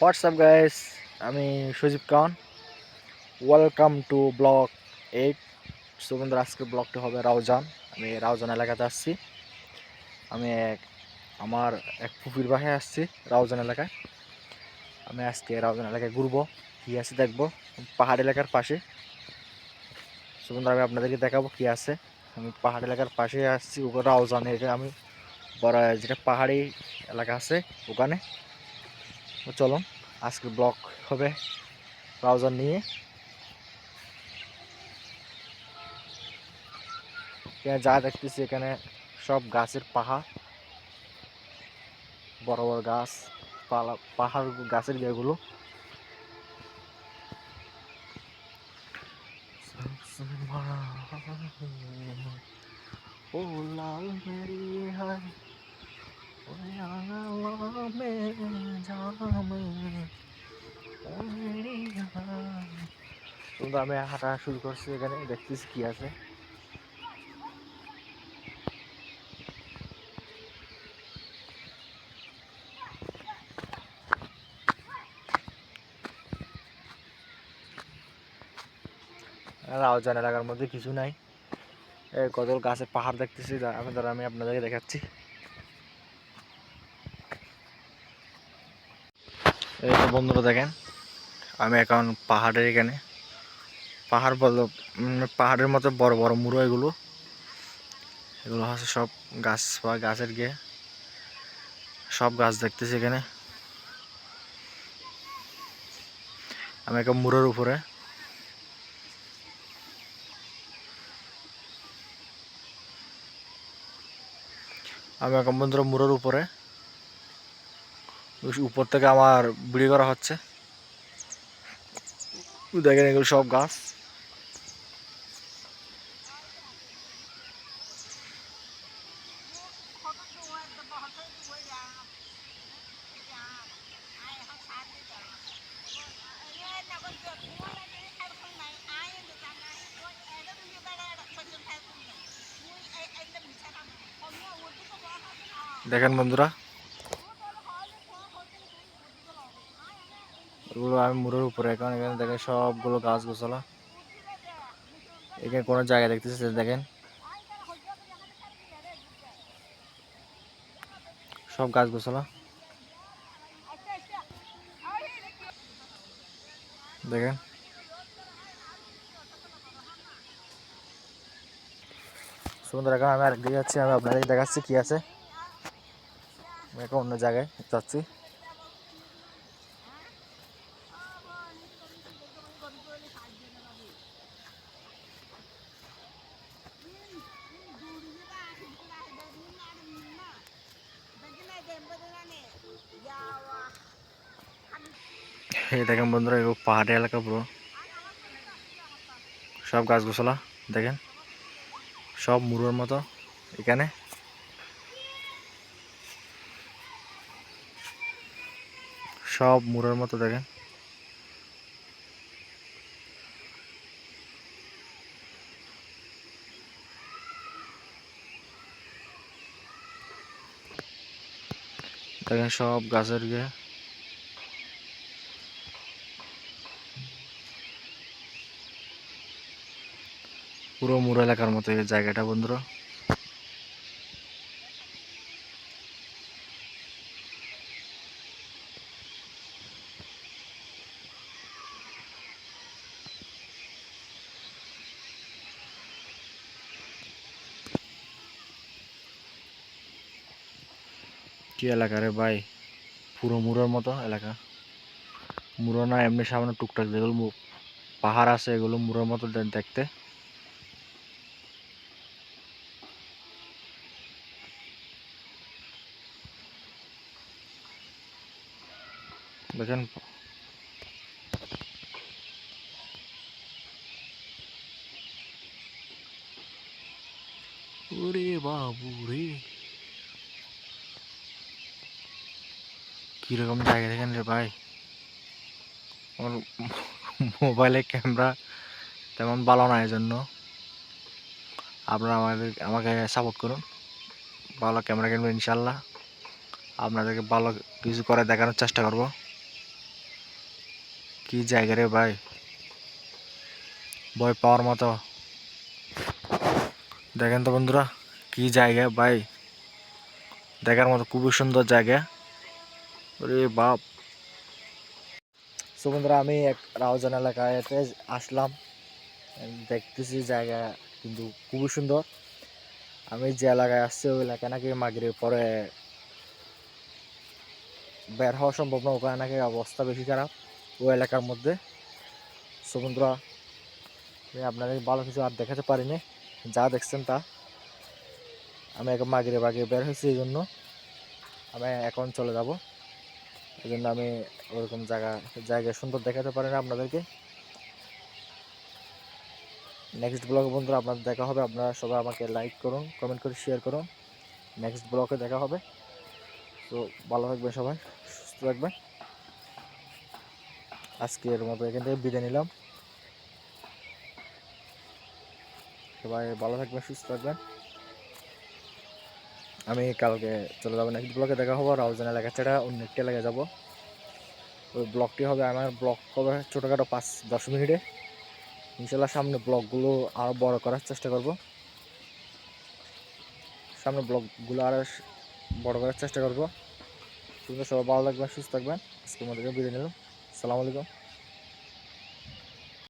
WhatsApp guys, আমি Sajib Khan. Welcome to blog 8। সুগন্ধর আজকের ব্লগটি হবে রাউজান। আমি রাউজান এলাকাতে আসছি। আমি আমার এক ফুফির বাসায় আসছি রাউজান এলাকায়। আমি আজকে রাউজান এলাকায় ঘুরবো, কী আছে দেখবো। পাহাড় এলাকার পাশে সুগন্ধ আমি আপনাদেরকে দেখাবো কী আছে। আমি পাহাড় এলাকার পাশে আসছি, ওখানে রাউজান এলাকা আমি বড় যেটা পাহাড়ি এলাকা আছে ওখানে। চলুন আজকের ব্লগ হবে রাউজান নিয়ে। এখানে যা দেখতেছি এখানে সব গাছের পাহাড়, বড় বড় গাছ, পাহাড় গাছের ইয়েগুলো। ও লাল মেরি হায় ও আলা মে জামে ও মেরি হায়। তোমরা আমি হাঁটা শুরু করছি, এখানে দেখতেছি কি আছে। রাউজান এলাকার মধ্যে কিছু নাই, কত গাছের পাহাড় দেখতেছি, আমি আপনাদেরকে দেখাচ্ছি। এই তো বন্ধুরা দেখেন, আমি এখন পাহাড়ের এখানে, পাহাড় বল পাহাড়ের মতো বড় বড় মুড়ো, এগুলো হচ্ছে সব গাছ বা গাছের গিয়ে সব গাছ দেখতেছি এখানে। আমি এখন মুড়োর উপরে, বন্ধুরা মুড়োর উপরে, উপর থেকে আমার ভিডিও করা হচ্ছে। দেখেন এগুলো সব গাছ। দেখেন বন্ধুরা, এগুলো আমি মুড়োর উপরে এখন। এখানে দেখেন সবগুলো গাছ গোছালা। এখানে কোনো জায়গা দেখতেছি, দেখেন সব গাছ গোছালা। দেখেন সুন্দর। এখন আমি আরেকদিকে যাচ্ছি, আমি আপনাদেরকে দেখাচ্ছি কি আছে। আমি এখন অন্য জায়গায় যাচ্ছি। এই দেখেন বন্ধুরা, এগুলো পাহাড়ি এলাকা পুরো, সব গাছ গোছালা। দেখেন সব মুড়োর মতো এখানে, সব মুড়োর মতো। দেখেন দেখেন সব গাছের ইয়ে, পুরো মুড়ো এলাকার মতো এই জায়গাটা বন্ধুরা। কি এলাকা রে ভাই, পুরো মুড়োর মতো এলাকা। মুড়ো না, এমনি সামনে টুকটাক যেগুলো পাহাড় আছে, এগুলো মুড়োর মতো দেখতে। দেখেন ওরে বাবু রে, কিরকম জায়গা দেখেন রে ভাই। আমার মোবাইলের ক্যামেরা তেমন ভালো না, এই জন্য আপনারা আমাকে সাপোর্ট করুন। ভালো ক্যামেরা কিনবো ইনশাল্লাহ, আপনাদেরকে ভালো কিছু করে দেখানোর চেষ্টা করব। কি জায়গা রে ভাই, ভয় পাওয়ার মতো। দেখেন তো বন্ধুরা, কি জায়গা ভাই, দেখার মতো খুবই সুন্দর জায়গা। ওরে বাপ। সো বন্ধুরা, আমি এক রাউজান এলাকাতে আসলাম, দেখতেছি জায়গা কিন্তু খুবই সুন্দর। আমি যে এলাকায় আসছি ওই এলাকায় নাকি মাগরিবের পরে বের হওয়া সম্ভব না, ওখানে নাকি অবস্থা বেশি খারাপ ওই এলাকার মধ্যে। সো বন্ধুরা, আমি আপনাদের ভালো কিছু আর দেখাতে পারিনি, যা দেখছেন তা। আমি এখন মাগরিব আগে বের হয়েছি, এই জন্য আমি এখন চলে যাব। এই জন্য আমি ওরকম জায়গা সুন্দর দেখাতে পারি না আপনাদেরকে। নেক্সট ব্লগে বন্ধুরা আপনাদের দেখা হবে। আপনারা সবাই আমাকে লাইক করুন, কমেন্ট করে শেয়ার করুন। নেক্সট ব্লগে দেখা হবে। তো ভালো থাকবেন সবাই, সুস্থ থাকবেন। আজকের মতো এখান থেকে বিদায় নিলাম। সবাই ভালো থাকবেন, সুস্থ থাকবেন। আমি কালকে চলে যাবো, নেক্সট ব্লগে দেখা হবো। রাউজান এলাকা ছাড়া অন্য একটি এলাকায় যাবো। ওই ব্লগটি হবে, আমার ব্লগ হবে ছোটোখাটো 5-10 মিনিটে। ইনশাল্লাহ সামনে ব্লগগুলো আরও বড় করার চেষ্টা করব। সামনে ব্লগগুলো আরও বড় করার চেষ্টা করব। তোমরা সবাই ভালো থাকবেন, সুস্থ থাকবেন। আজকের মধ্যে বিদায় নিলাম। আসসালামু আলাইকুম।